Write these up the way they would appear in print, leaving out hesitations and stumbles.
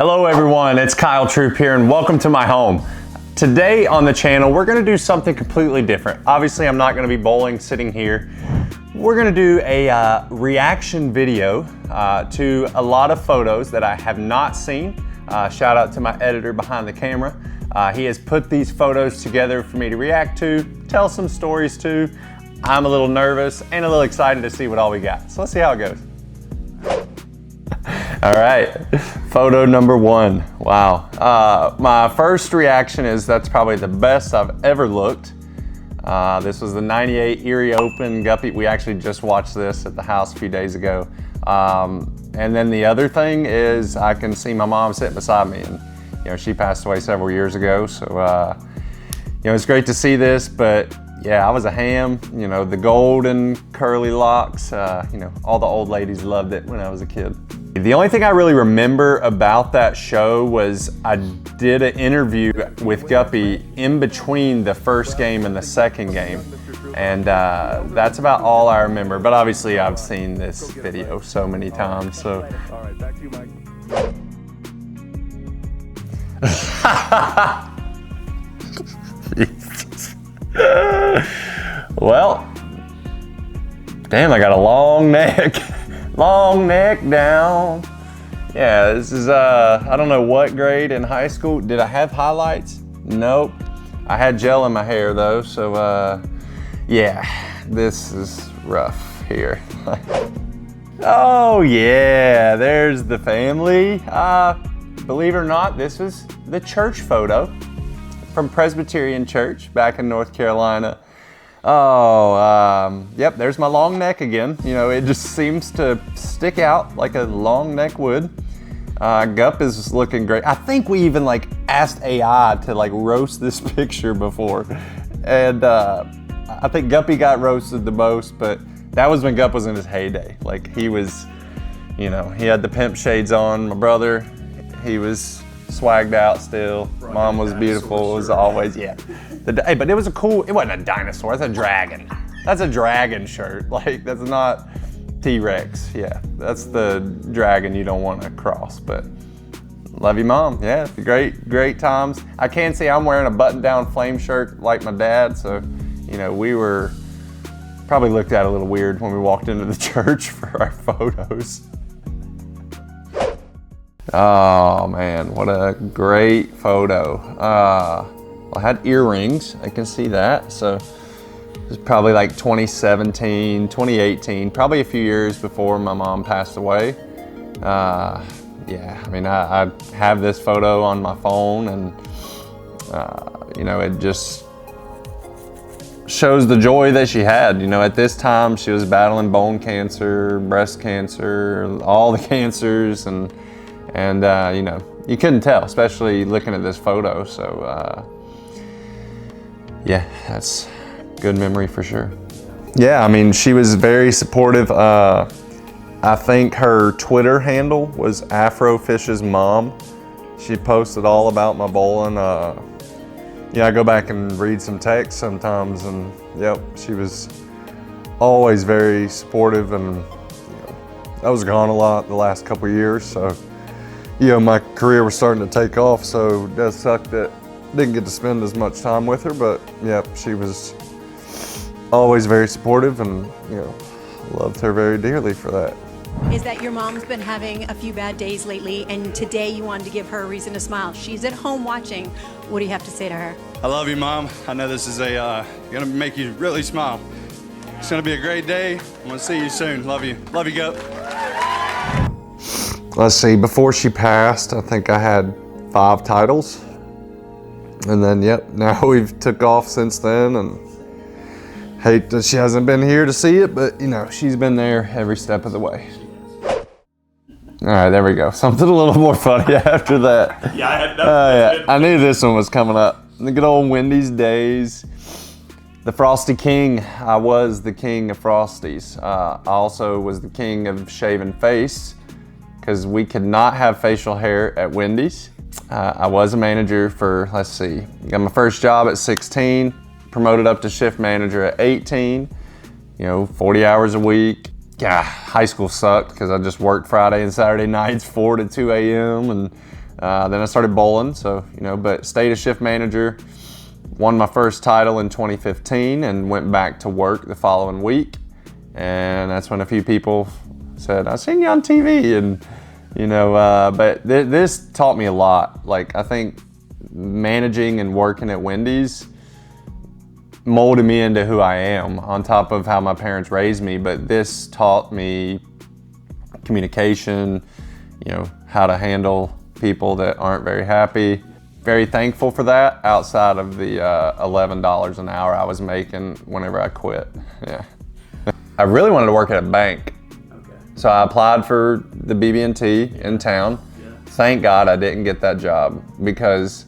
Hello everyone, it's Kyle Troup here and welcome to my home. Today on the channel, we're gonna do something completely different. Obviously, I'm not gonna be bowling sitting here. We're gonna do a reaction video to a lot of photos that I have not seen. Shout out to my editor behind the camera. He has put these photos together for me to react to, tell some stories to. I'm a little nervous and a little excited to see what all we got. So let's see how it goes. All right, photo number one. Wow. My first reaction is that's probably the best I've ever looked. This was the 98 Erie Open. Guppy, we actually just watched this at the house a few days ago. And then the other thing is I can see my mom sitting beside me, and she passed away several years ago. So it's great to see this, but yeah, I was a ham. The golden curly locks, all the old ladies loved it when I was a kid. The only thing I really remember about that show was I did an interview with Guppy in between the first game and the second game. And that's about all I remember. But obviously I've seen this video so many times, so. All right, back to you, Mike. Well, damn, I got a long neck. Long neck down. Yeah, this is, I don't know what grade in high school. Did I have highlights? Nope. I had gel in my hair though, so yeah, this is rough here. Oh yeah, there's the family. Believe it or not, this was the church photo from Presbyterian Church back in North Carolina. Oh, yep, there's my long neck again. It just seems to stick out like a long neck would. Gup is looking great. I think we even asked AI to roast this picture before. And I think Guppy got roasted the most, but that was when Gup was in his heyday. He was, he had the pimp shades on. My brother, he was swagged out still. Mom was beautiful as always, yeah. Hey, but it was it wasn't a dinosaur, that's a dragon. That's a dragon shirt. That's not T-Rex. Yeah, that's the dragon you don't want to cross, but love you, Mom. Yeah, great times. I can see I'm wearing a button-down flame shirt like my dad, so, we were probably looked at a little weird when we walked into the church for our photos. Oh man, what a great photo. I had earrings, I can see that. So it was probably 2017, 2018, probably a few years before my mom passed away. Yeah, I mean, I have this photo on my phone and, it just shows the joy that she had. At this time, she was battling bone cancer, breast cancer, all the cancers, and you couldn't tell, especially looking at this photo. So, yeah, that's good memory for sure. Yeah, I mean, she was very supportive. I think her Twitter handle was Afrofish's mom. She posted all about my bowling. I go back and read some texts sometimes, and yep, she was always very supportive, and I was gone a lot the last couple of years, so my career was starting to take off, so it does suck that didn't get to spend as much time with her, but yep, she was always very supportive, and loved her very dearly for that. Is that your mom's been having a few bad days lately, and today you wanted to give her a reason to smile. She's at home watching. What do you have to say to her? I love you, Mom. I know this is gonna make you really smile. It's gonna be a great day. I'm gonna see you soon. Love you. Love you, Gup. Let's see, before she passed, I think I had 5 titles. And then, yep, now we've took off since then, and hate that she hasn't been here to see it, but she's been there every step of the way. All right, there we go. Something a little more funny after that. Yeah, I knew this one was coming up. The good old Wendy's days. The Frosty King. I was the king of Frosties. I also was the king of shaven face, because we could not have facial hair at Wendy's. I was a manager for, let's see, got my first job at 16, promoted up to shift manager at 18, 40 hours a week. Yeah, high school sucked because I just worked Friday and Saturday nights, 4 to 2 a.m. and Then I started bowling, so, you know, but stayed a shift manager, won my first title in 2015 and went back to work the following week. And that's when a few people said, I seen you on TV, and, you know, but this taught me a lot. Like, I think managing and working at Wendy's molded me into who I am, on top of how my parents raised me. But this taught me communication, you know, how to handle people that aren't very happy. Very thankful for that, outside of the $11 an hour I was making whenever I quit. Yeah. I really wanted to work at a bank. Okay. So I applied for the BB&T in town. Yeah. Thank God I didn't get that job, because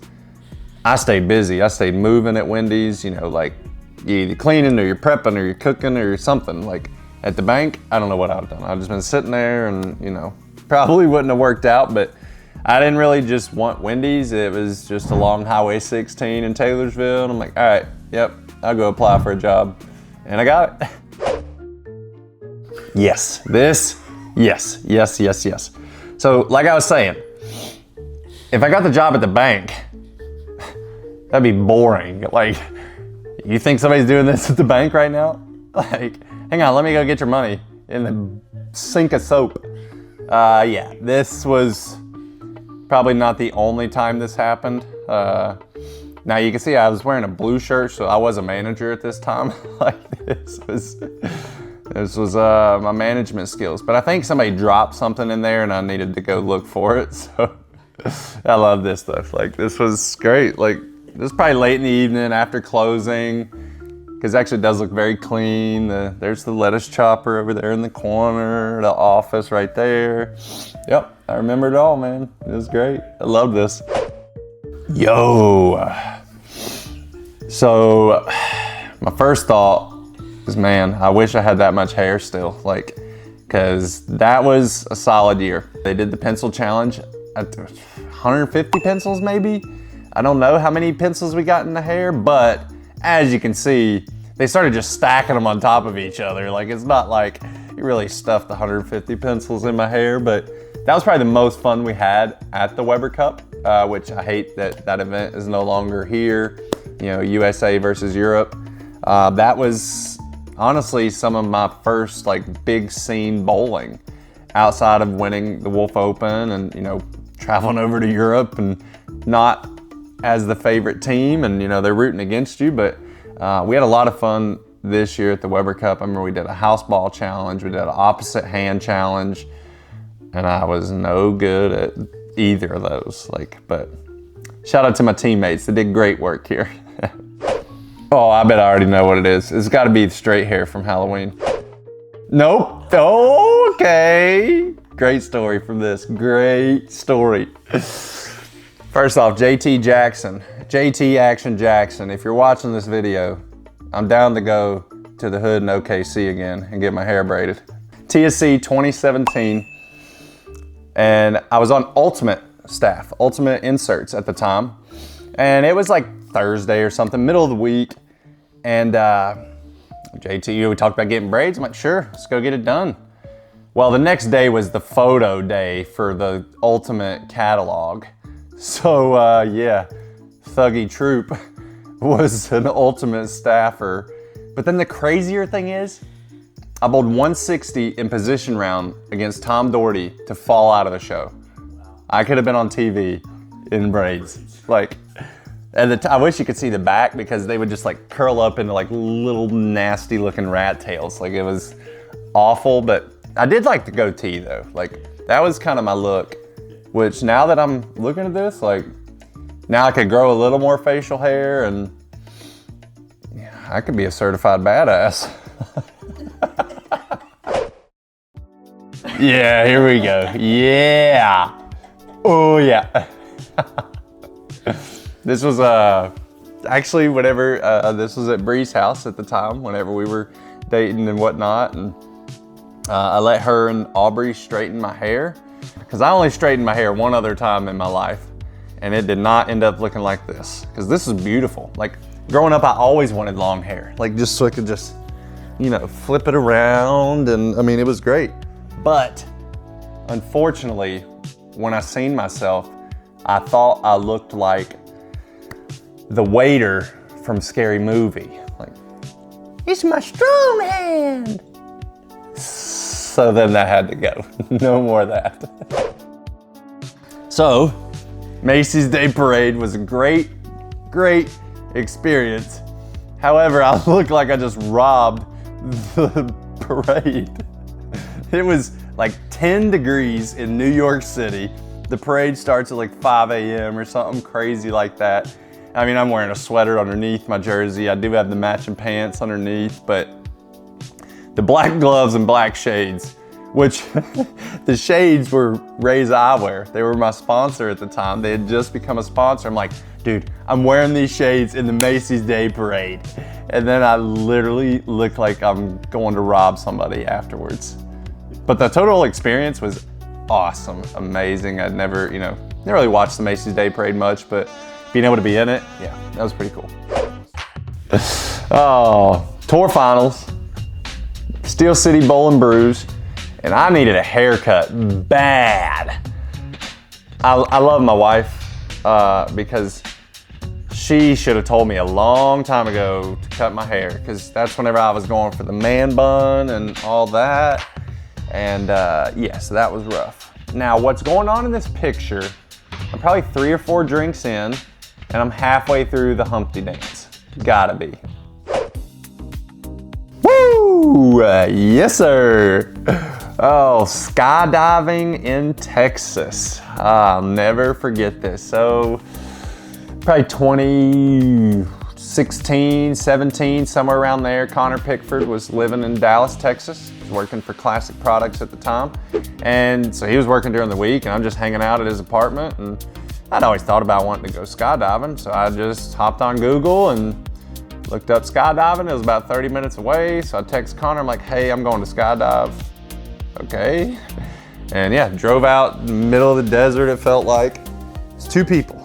I stayed busy. I stayed moving at Wendy's, you know, like you're either cleaning or you're prepping or you're cooking or something. Like at the bank, I don't know what I've done. I've just been sitting there, and, you know, probably wouldn't have worked out, but I didn't really just want Wendy's. It was just along Highway 16 in Taylorsville. And I'm like, all right, yep, I'll go apply for a job. And I got it. Yes, yes. So like I was saying, if I got the job at the bank, that'd be boring. Like, you think somebody's doing this at the bank right now? Like, hang on, let me go get your money in the sink of soap. Yeah, this was probably not the only time this happened. Now you can see I was wearing a blue shirt, so I was a manager at this time. Like, this was my management skills. But I think somebody dropped something in there and I needed to go look for it. So I love this stuff. Like, this was great. Like, this is probably late in the evening after closing, because it actually does look very clean. There's the lettuce chopper over there in the corner, the office right there. Yep, I remember it all, man. It was great. I love this. Yo. So my first thought is, man, I wish I had that much hair still. Like, because that was a solid year. They did the pencil challenge at 150 pencils maybe. I don't know how many pencils we got in the hair, but as you can see, they started just stacking them on top of each other. Like, it's not like you really stuffed 150 pencils in my hair, but that was probably the most fun we had at the Weber Cup, which I hate that that event is no longer here. You know, USA versus Europe. That was honestly some of my first like big scene bowling, outside of winning the Wolf Open and, you know, traveling over to Europe and not as the favorite team, and, you know, they're rooting against you. But we had a lot of fun this year at the Weber Cup. I remember we did a house ball challenge, we did an opposite hand challenge, and I was no good at either of those. Like, but shout out to my teammates, they did great work here. Oh, I bet I already know what it is. It's got to be straight hair from Halloween. Nope. Oh, okay. Great story from this. Great story. First off, JT Action Jackson, if you're watching this video, I'm down to go to the hood in OKC again and get my hair braided. TSC 2017, and I was on Ultimate staff, Ultimate Inserts at the time, and it was like Thursday or something, middle of the week, and JT, we talked about getting braids. I'm like, sure, let's go get it done. Well, the next day was the photo day for the Ultimate catalog. So yeah, Thuggy Troup was an Ultimate staffer. But then the crazier thing is, I bowled 160 in position round against Tom Doherty to fall out of the show. I could have been on TV in braids. Like, and I wish you could see the back, because they would just like curl up into like little nasty looking rat tails. Like, it was awful, but I did like the goatee though. Like, that was kind of my look. Which, now that I'm looking at this, like, now I could grow a little more facial hair, and yeah, I could be a certified badass. Yeah, here we go. Yeah. Oh yeah. This was actually whenever this was at Bree's house at the time, whenever we were dating and whatnot, and I let her and Aubrey straighten my hair. Because I only straightened my hair one other time in my life, and it did not end up looking like this. Because this is beautiful. Like, growing up, I always wanted long hair. Like, just so I could just, you know, flip it around, and I mean, it was great. But, unfortunately, when I seen myself, I thought I looked like the waiter from Scary Movie. Like, it's my strong hand. So then that had to go. No more of that. So, Macy's Day Parade was a great experience. However, I looked like I just robbed the parade. It was like 10 degrees in New York City. The parade starts at like 5 a.m. or something crazy like that. I mean, I'm wearing a sweater underneath my jersey. I do have the matching pants underneath, but the black gloves and black shades, which the shades were Ray's Eyewear. They were my sponsor at the time. They had just become a sponsor. I'm like, dude, I'm wearing these shades in the Macy's Day Parade. And then I literally look like I'm going to rob somebody afterwards. But the total experience was awesome, amazing. I'd never really watched the Macy's Day Parade much, but being able to be in it, yeah, that was pretty cool. Oh, tour finals, Steel City Bowl and Brews, and I needed a haircut bad. I love my wife because she should have told me a long time ago to cut my hair, because that's whenever I was going for the man bun and all that. And yeah, so that was rough. Now, what's going on in this picture, I'm probably 3 or 4 drinks in, and I'm halfway through the Humpty Dance. Gotta be. Woo! Yes, sir. Oh, skydiving in Texas. I'll never forget this. So, probably 2016, 17, somewhere around there, Connor Pickford was living in Dallas, Texas. He was working for Classic Products at the time. And so he was working during the week, and I'm just hanging out at his apartment. And I'd always thought about wanting to go skydiving, so I just hopped on Google and looked up skydiving. It was about 30 minutes away, so I text Connor, I'm like, hey, I'm going to skydive. Okay. And yeah, drove out in the middle of the desert, it felt like. It's 2 people.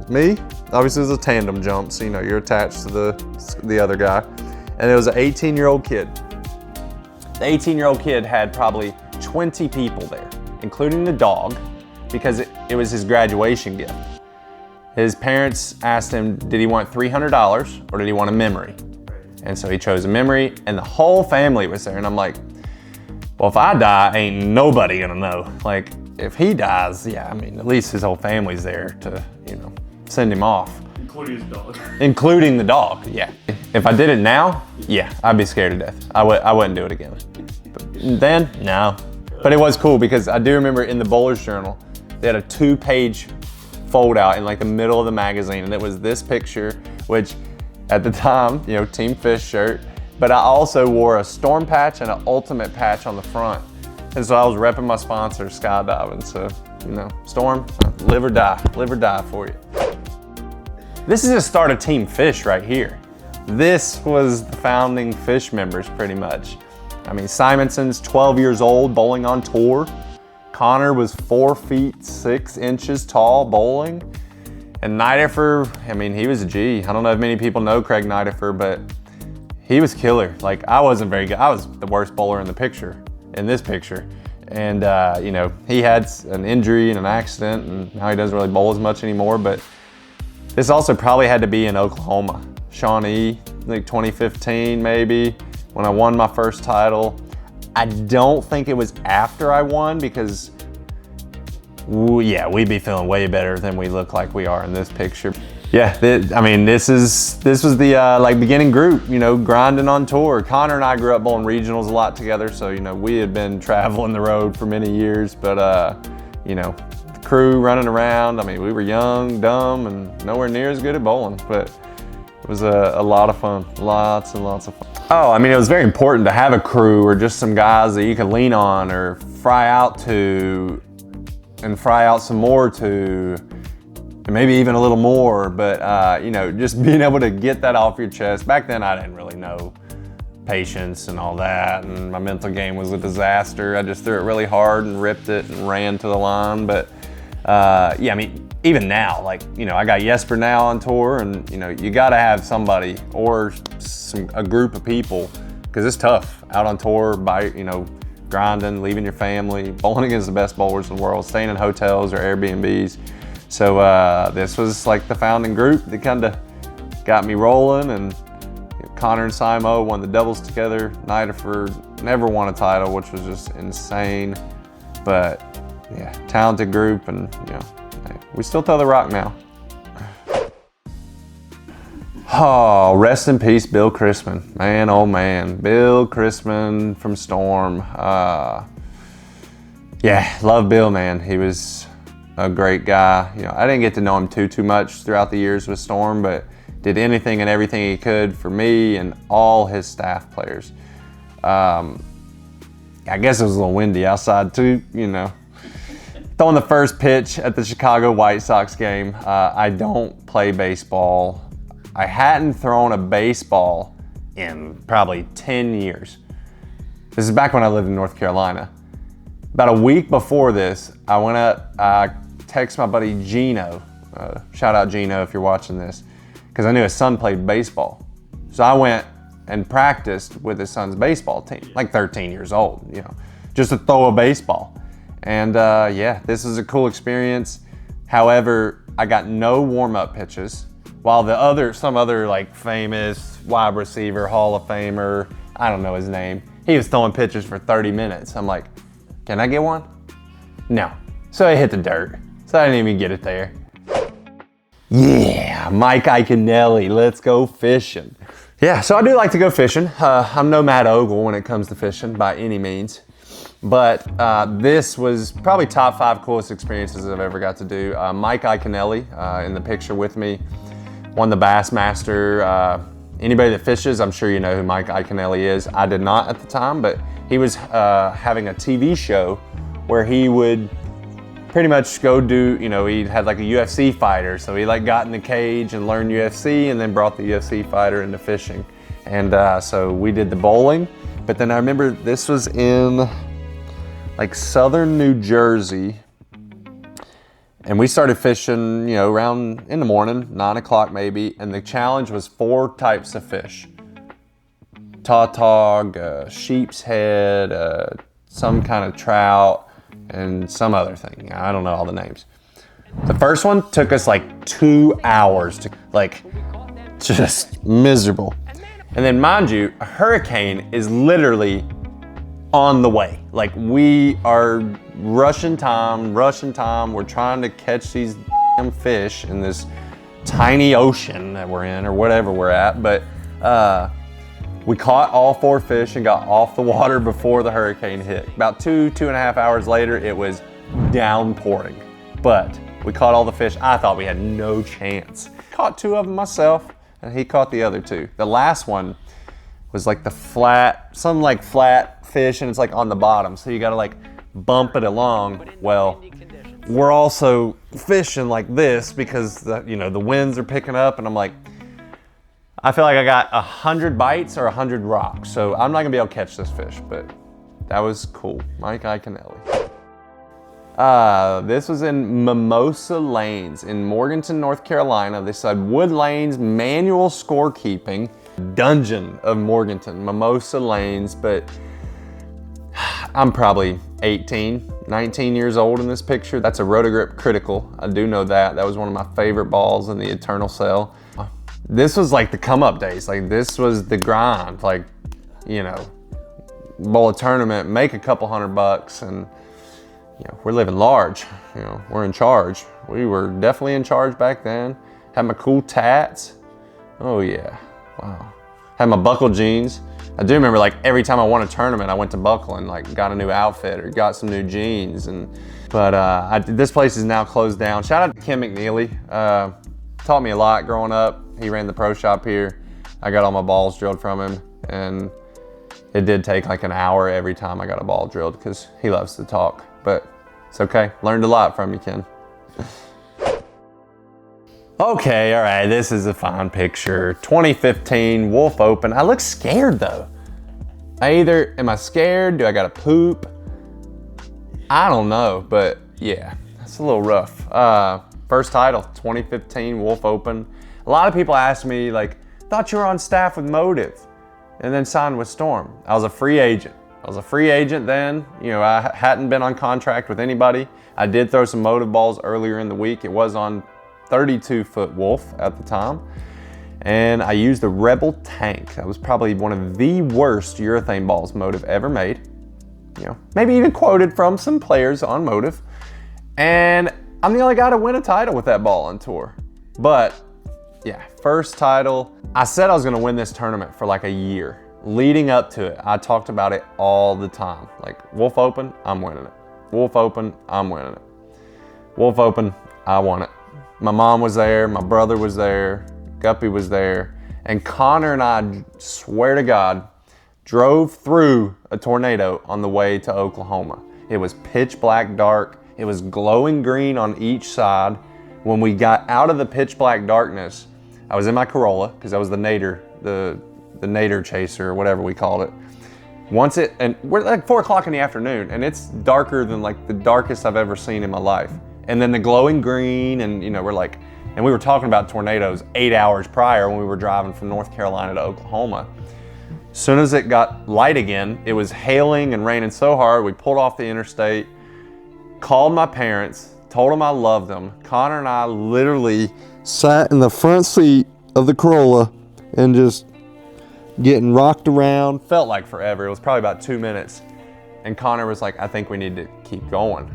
Me, obviously it was a tandem jump, so you're attached to the other guy. And it was an 18-year-old kid. The 18-year-old kid had probably 20 people there, including the dog, because it was his graduation gift. His parents asked him, did he want $300 or did he want a memory? And so he chose a memory, and the whole family was there. And I'm like, well, if I die, ain't nobody gonna know. Like, if he dies, yeah, I mean, at least his whole family's there to, send him off. Including his dog. Including the dog, yeah. If I did it now, yeah, I'd be scared to death. I wouldn't do it again. But then, no. But it was cool because I do remember in the Bowler's Journal, they had a 2-page fold out in like the middle of the magazine, and it was this picture, which at the time, Team Fish shirt, but I also wore a Storm patch and an Ultimate patch on the front. And so I was repping my sponsor, Skydiving. So, Storm, live or die for you. This is the start of Team Fish right here. This was the founding Fish members pretty much. I mean, Simonson's 12 years old, bowling on tour. Connor was 4 feet 6 inches tall, bowling. And Nidifer, I mean, he was a G. I don't know if many people know Craig Nidifer, but he was killer. Like, I wasn't very good. I was the worst bowler in this picture. And, he had an injury and an accident, and now he doesn't really bowl as much anymore. But this also probably had to be in Oklahoma. Shawnee, like 2015 maybe, when I won my first title. I don't think it was after I won, because we'd be feeling way better than we look like we are in this picture. Yeah, this was the beginning group, grinding on tour. Connor and I grew up bowling regionals a lot together, so we had been traveling the road for many years. But the crew running around. I mean, we were young, dumb, and nowhere near as good at bowling, but it was a lot of fun, lots and lots of fun. Oh, I mean, it was very important to have a crew or just some guys that you could lean on or fry out to and fry out some more to, and maybe even a little more, but just being able to get that off your chest. Back then, I didn't really know patience and all that, and my mental game was a disaster. I just threw it really hard and ripped it and ran to the line, but I mean, even now, I got Jesper now on tour, and you gotta have somebody or a group of people, because it's tough out on tour by, grinding, leaving your family, bowling against the best bowlers in the world, staying in hotels or Airbnbs. So this was like the founding group that kind of got me rolling, and Connor and Simo won the doubles together. Nidaford never won a title, which was just insane. But yeah, talented group, and you know, hey, we still tow the rock now. Oh, rest in peace, Bill Chrisman. Man, oh man, Bill Chrisman from Storm. Yeah, love Bill, man. He was a great guy. You know, I didn't get to know him too much throughout the years with Storm, but did anything and everything he could for me and all his staff players. I guess it was a little windy outside too, you know. Throwing the first pitch at the Chicago White Sox game. I don't play baseball. I hadn't thrown a baseball in probably 10 years. This is back when I lived in North Carolina. About a week before this, I went up, texted my buddy Gino. Shout out Gino if you're watching this, because I knew his son played baseball. So I went and practiced with his son's baseball team, like 13 years old, you know, just to throw a baseball. And yeah, this is a cool experience. However, I got no warm-up pitches, while some other like famous wide receiver, Hall of Famer, I don't know his name, he was throwing pitches for 30 minutes. I'm like, can I get one? No. So I hit the dirt. So I didn't even get it there. Yeah, Mike Iaconelli, let's go fishing. Yeah, so I do like to go fishing. I'm no Matt Ogle when it comes to fishing by any means. But this was probably top 5 coolest experiences I've ever got to do. Mike Iaconelli in the picture with me, won the Bassmaster. Anybody that fishes, I'm sure you know who Mike Iaconelli is. I did not at the time, but he was having a TV show where he would pretty much go do, you know, he had like a UFC fighter. So he like got in the cage and learned UFC and then brought the UFC fighter into fishing. And so we did the bowling, but then I remember this was in like southern New Jersey. And we started fishing, you know, around in the morning, 9 o'clock maybe. And the challenge was 4 types of fish. Tautog, sheep's head, some kind of trout, and some other thing. I don't know all the names. The first one took us like 2 hours to, like, just miserable. And then mind you, a hurricane is literally on the way. Like, we are rushing time. We're trying to catch these damn fish in this tiny ocean that we're in or whatever we're at. But we caught all 4 fish and got off the water before the hurricane hit. About 2.5 hours later, it was downpouring. But we caught all the fish. I thought we had no chance. Caught 2 of them myself, and he caught the other 2. The last one was like the flat fish, and it's like on the bottom. So you gotta like bump it along. Well, we're also fishing like this because the winds are picking up, and I'm like, I feel like I got 100 bites or 100 rocks, so I'm not gonna be able to catch this fish, but that was cool. Mike Iaconelli. This was in Mimosa Lanes in Morganton, North Carolina. They said Wood Lanes manual scorekeeping dungeon of Morganton, Mimosa Lanes, but I'm probably 18, 19 years old in this picture. That's a Rotogrip Critical. I do know that. That was one of my favorite balls in the Eternal Cell. This was like the come up days. Like, this was the grind. Like, you know, bowl a tournament, make a couple $100, and you know, we're living large. You know, we're in charge. We were definitely in charge back then. Had my cool tats. Oh yeah, wow. Had my buckle jeans. I do remember, like, every time I won a tournament, I went to Buckle and like got a new outfit or got some new jeans. But this place is now closed down. Shout out to Kim McNeely. Taught me a lot growing up. He ran the pro shop here. I got all my balls drilled from him, and it did take like an hour every time I got a ball drilled because he loves to talk, but it's okay. Learned a lot from you, Ken. Okay, all right, this is a fine picture. 2015 Wolf Open. I look scared though. Am I scared? Do I gotta poop? I don't know, but yeah, that's a little rough. First title, 2015 Wolf Open. A lot of people ask me, like, thought you were on staff with Motive and then signed with Storm. I was a free agent. I was a free agent then. You know, I hadn't been on contract with anybody. I did throw some motive balls earlier in the week. It was on 32-foot Wolf at the time. And I used the Rebel Tank. That was probably one of the worst urethane balls Motive ever made. You know, maybe even quoted from some players on Motive. And I'm the only guy to win a title with that ball on tour. But yeah, first title. I said I was gonna win this tournament for like a year. Leading up to it, I talked about it all the time. Like, Wolf Open, I'm winning it. Wolf Open, I'm winning it. Wolf Open, I won it. My mom was there, my brother was there, Guppy was there, and Connor and I, swear to God, drove through a tornado on the way to Oklahoma. It was pitch black dark. It was glowing green on each side. When we got out of the pitch black darkness, I was in my Corolla, because that was the Nader, the Nader Chaser, or whatever we called it. And we're like 4 o'clock in the afternoon, and it's darker than like the darkest I've ever seen in my life. And then the glowing green, and you know, and we were talking about tornadoes 8 hours prior when we were driving from North Carolina to Oklahoma. As soon as it got light again, it was hailing and raining so hard, we pulled off the interstate, called my parents, told them I loved them. Connor and I literally sat in the front seat of the Corolla and just getting rocked around. Felt like forever. It was probably about 2 minutes. And Connor was like, I think we need to keep going.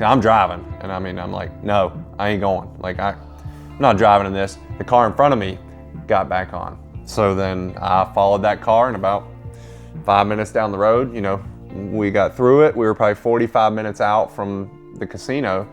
I'm driving. And I mean, I'm like, no, I ain't going. Like, I'm not driving in this. The car in front of me got back on. So then I followed that car, and about 5 minutes down the road, you know, we got through it. We were probably 45 minutes out from the casino.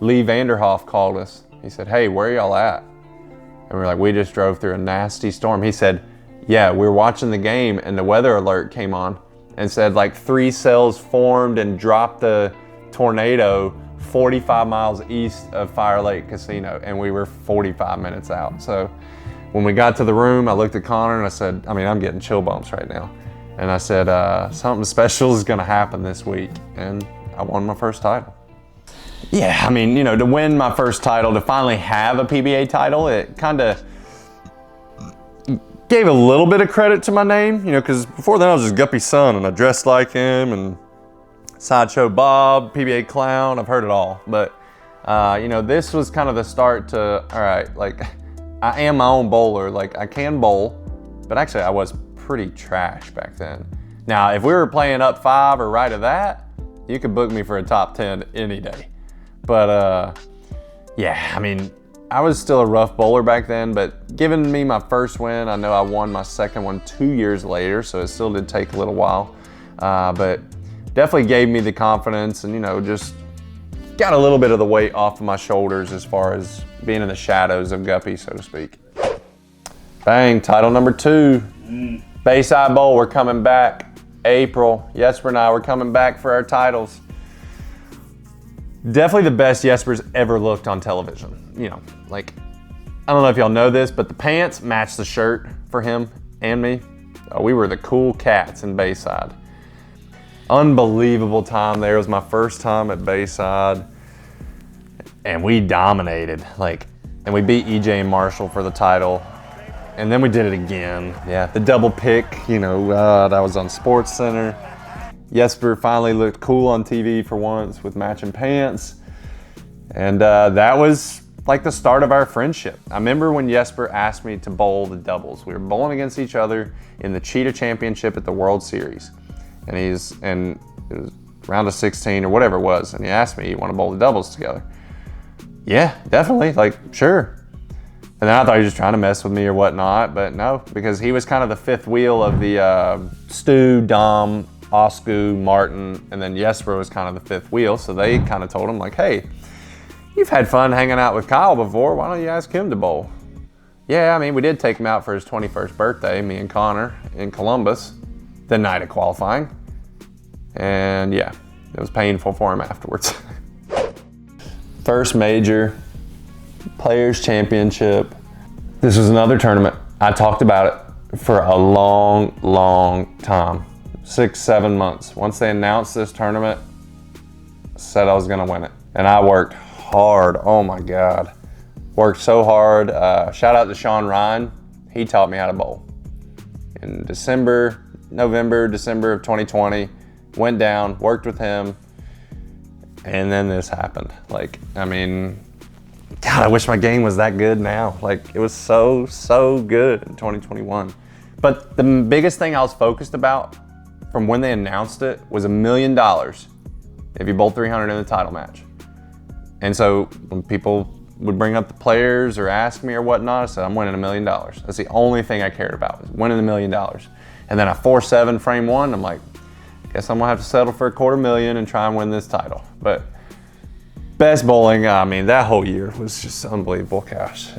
Lee Vanderhoff called us. He said, hey, where y'all at? And we were like, we just drove through a nasty storm. He said, yeah, we were watching the game and the weather alert came on and said like 3 cells formed and dropped the tornado 45 miles east of Fire Lake Casino, and we were 45 minutes out. So when we got to the room, I looked at Connor and I said, I mean, I'm getting chill bumps right now. And I said, something special is gonna happen this week. And I won my first title. Yeah, I mean, you know, to win my first title, to finally have a PBA title, it kind of gave a little bit of credit to my name, you know, because before then I was just Guppy's son and I dressed like him, and Sideshow Bob, PBA Clown, I've heard it all. But, you know, this was kind of the start to, all right, like, I am my own bowler. Like, I can bowl, but actually I was pretty trash back then. Now, if we were playing up 5 or right of that, you could book me for a top 10 any day. But, yeah, I mean, I was still a rough bowler back then, but giving me my first win, I know I won my second one 2 years later, so it still did take a little while. But definitely gave me the confidence and, you know, just got a little bit of the weight off of my shoulders as far as being in the shadows of Guppy, so to speak. Bang, title number 2. Bayside Bowl, we're coming back. April, Jesper and I, we're coming back for our titles. Definitely the best Jesper's ever looked on television. You know, like, I don't know if y'all know this, but the pants matched the shirt for him and me. We were the cool cats in Bayside. Unbelievable time there. It was my first time at Bayside, and we dominated. Like, and we beat EJ and Marshall for the title, and then we did it again. Yeah, the double pick, you know, that was on Sports Center. Jesper finally looked cool on TV for once with matching pants. And that was like the start of our friendship. I remember when Jesper asked me to bowl the doubles. We were bowling against each other in the Cheetah Championship at the World Series. And it was round of 16 or whatever it was. And he asked me, you want to bowl the doubles together? Yeah, definitely, like, sure. And then I thought he was just trying to mess with me or whatnot, but no, because he was kind of the fifth wheel of the Stu, Dom, Oscu, Martin, and then Jesper was kind of the fifth wheel. So they kind of told him like, hey, you've had fun hanging out with Kyle before. Why don't you ask him to bowl? Yeah, I mean, we did take him out for his 21st birthday, me and Connor, in Columbus, the night of qualifying. And yeah, it was painful for him afterwards. First major, Players Championship. This was another tournament. I talked about it for a long, long time. 6-7 months. Once they announced this tournament, I said I was gonna win it. And I worked hard, oh my God. Worked so hard. Shout out to Sean Ryan. He taught me how to bowl. In December of 2020, went down, worked with him, and then this happened. Like, I mean, God, I wish my game was that good now. Like, it was so, so good in 2021. But the biggest thing I was focused about from when they announced it was $1 million if you bowl 300 in the title match. And so when people would bring up the players or ask me or whatnot, I said, I'm winning $1 million. That's the only thing I cared about, was winning $1 million. And then I 4-7 frame one, I'm like, guess I'm gonna have to settle for $250,000 and try and win this title. But best bowling, I mean, that whole year was just unbelievable. Gosh.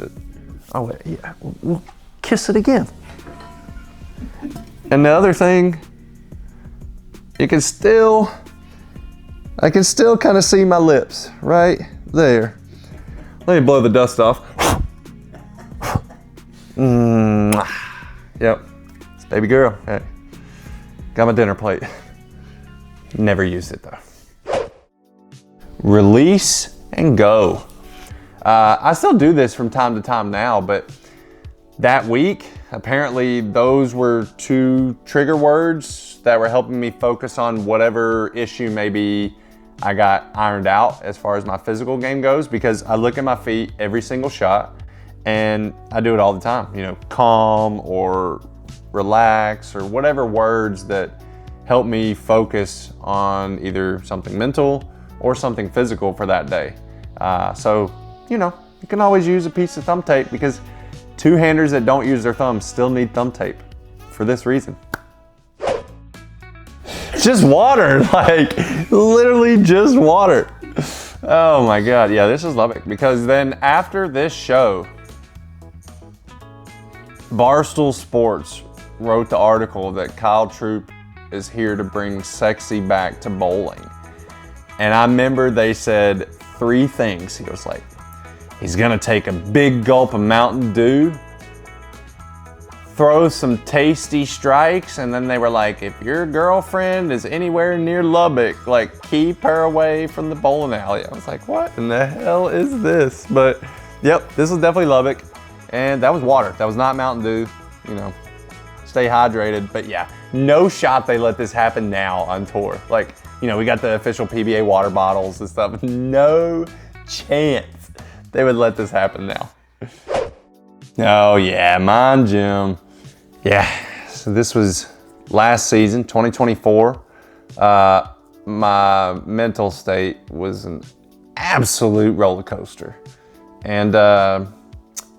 Oh, yeah, we'll kiss it again. And the other thing, I can still kind of see my lips right there. Let me blow the dust off. Yep, it's baby girl. Hey, got my dinner plate. Never used it though. Release and go. I still do this from time to time now, but that week, apparently those were 2 trigger words that were helping me focus on whatever issue maybe I got ironed out as far as my physical game goes, because I look at my feet every single shot and I do it all the time. You know, calm or relax or whatever words that help me focus on either something mental or something physical for that day. So, you know, you can always use a piece of thumb tape, because two-handers that don't use their thumbs still need thumb tape for this reason. Just water, like literally just water. Oh my God, yeah, this is Lubbock, because then after this show, Barstool Sports wrote the article that Kyle Troup is here to bring sexy back to bowling. And I remember they said 3 things. He was like, he's gonna take a big gulp of Mountain Dew, throw some tasty strikes, and then they were like, if your girlfriend is anywhere near Lubbock, like keep her away from the bowling alley. I was like, what in the hell is this? But yep, this was definitely Lubbock, and that was water. That was not Mountain Dew, you know, stay hydrated. But yeah, no shot they let this happen now on tour. Like, you know, we got the official PBA water bottles and stuff. No chance they would let this happen now. Oh yeah, mine gym. Yeah, so this was last season, 2024. My mental state was an absolute roller coaster. And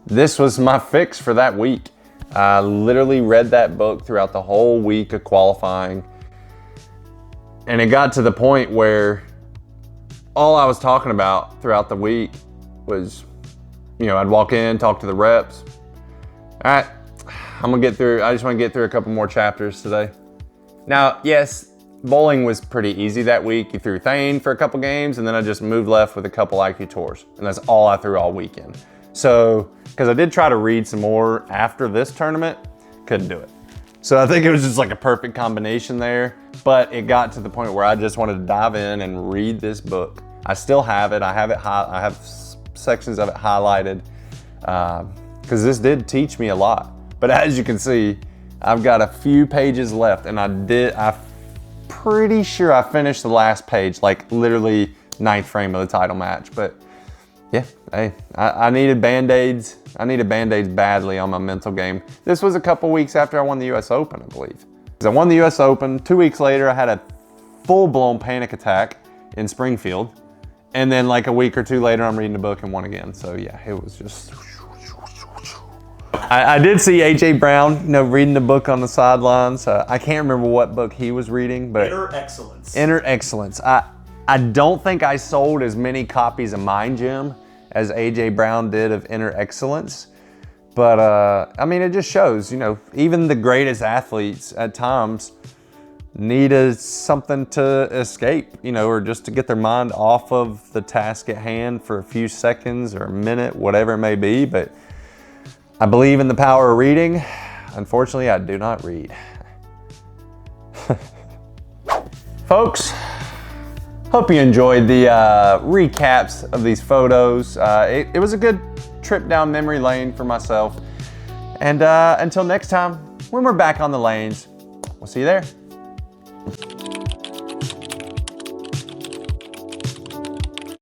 this was my fix for that week. I literally read that book throughout the whole week of qualifying. And it got to the point where all I was talking about throughout the week was, you know, I'd walk in, talk to the reps. All right, I'm gonna get through, I just wanna get through a couple more chapters today. Now, yes, bowling was pretty easy that week. You threw Thane for a couple games, and then I just moved left with a couple IQ tours. And that's all I threw all weekend. So, because I did try to read some more after this tournament, couldn't do it. So I think it was just like a perfect combination there, but it got to the point where I just wanted to dive in and read this book. I still have it. I have sections of it highlighted, because this did teach me a lot. But as you can see, I've got a few pages left, and I'm pretty sure I finished the last page, like literally 9th frame of the title match. But yeah, hey, I needed Band-Aids. I needed Band-Aids badly on my mental game. This was a couple weeks after I won the US Open, I believe. Because I won the US Open, 2 weeks later, I had a full-blown panic attack in Springfield. And then like a week or 2 later, I'm reading the book and won again. So yeah, it was just... I did see AJ Brown, you know, reading the book on the sidelines. I can't remember what book he was reading, but... Inner Excellence. Inner Excellence. I don't think I sold as many copies of Mind Gym as AJ Brown did of Inner Excellence. But I mean, it just shows, you know, even the greatest athletes at times need something to escape, you know, or just to get their mind off of the task at hand for a few seconds or a minute, whatever it may be. But I believe in the power of reading. Unfortunately, I do not read. Folks, hope you enjoyed the recaps of these photos. It was a good trip down memory lane for myself. And until next time, when we're back on the lanes, we'll see you there.